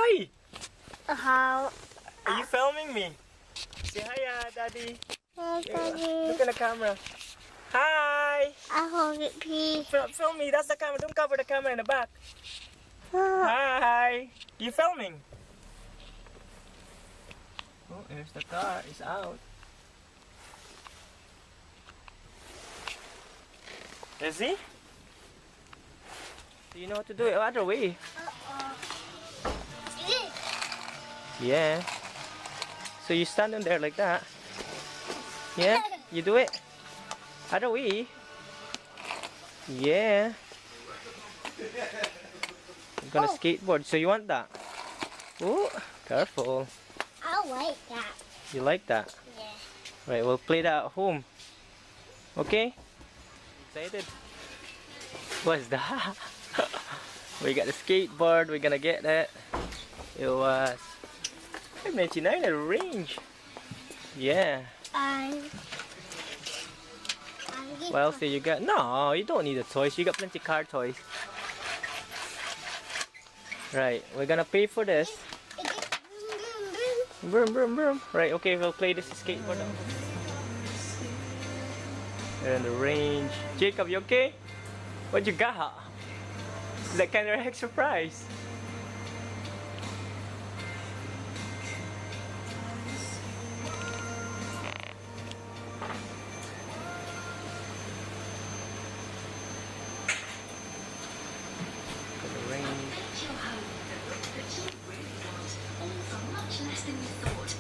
Oi! How? Are you filming me? Say hi, Daddy. Hi, Look Daddy. at the camera. Hi! I hold it, please. Film me, that's the camera. Don't cover the camera in the back. Hi! You filming? Oh, there's the car. It's out. Is he? Do you know what to do it other way? Yeah. So you stand in there like that. Yeah, you do it. Other way. Yeah. You're gonna skateboard. So you want that? Oh, careful. I like that. You like that? Yeah. Right, we'll play that at home. Okay? Excited? What's that? We got the skateboard. We're gonna get that. It was $5.99 at a range. Yeah. What else did you get? No, you don't need the toys. You got plenty car toys. Right, we're gonna pay for this. Broom, broom, broom. Right, okay, we'll play this skateboard. We're in the range. Jacob, you okay? What you got? Is that kind of a surprise?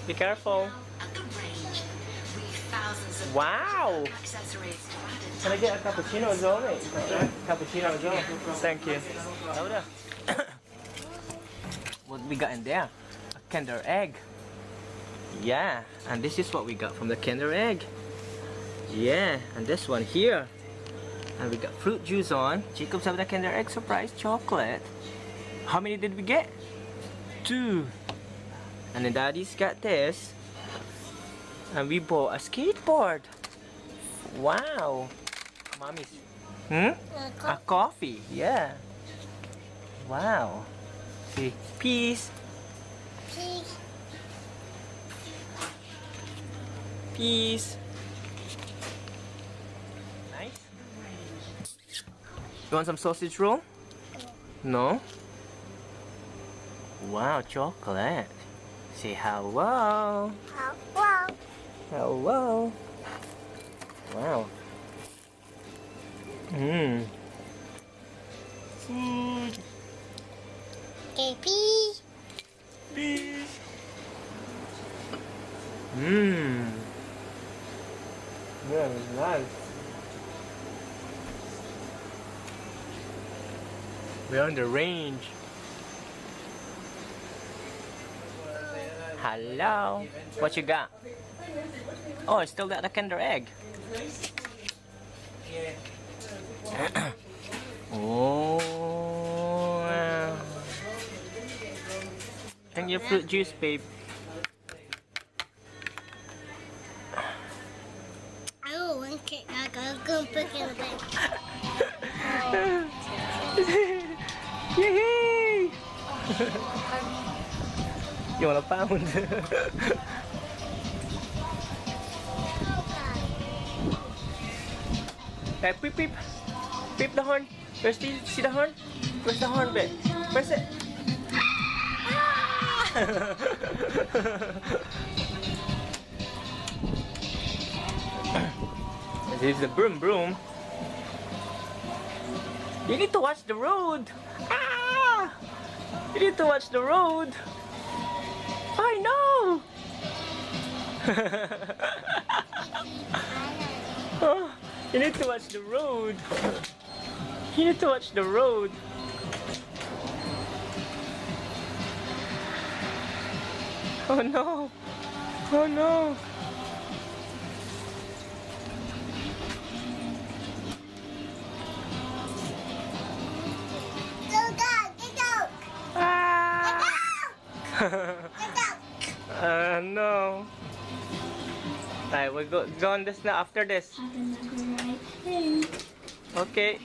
Be careful. Wow! Can I get a cappuccino as well, mate? Cappuccino as well. Thank you. Louder. What we got in there? A Kinder Egg. Yeah, and this is what we got from the Kinder Egg. Yeah, and this one here. And we got fruit juice on. Jacob's have the Kinder Egg surprise chocolate. How many did we get? 2. And then Daddy's got this. And we bought a skateboard. Wow. Mommy's. A coffee. Yeah. Wow. See. Peace. Peace. Peace. Nice. You want some sausage roll? No? Wow, chocolate. Say hello. Hello. Hello. Wow. Food. Okay, peace. Peace. Yeah, it's nice. We're on the range. Hello. What you got? Oh, it's still got the Kinder Egg. Oh. Wow. Drink your fruit juice, babe. I don't want it. I'm going to put it in the bag. Yay! You want a pound? Hey, peep, peep. Peep the horn. Where's the, see the horn? Where's the horn, babe? Where's it? This is the broom broom. You need to watch the road. Ah! You need to watch the road. I know. Oh, you need to watch the road. You need to watch the road. Oh no. Oh no. Ah! No. Alright, we'll go on this now after this. Okay.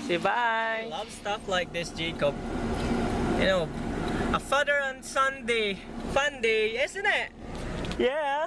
Say bye. I love stuff like this, Jacob. You know, A father and son day. Fun day, isn't it? Yeah.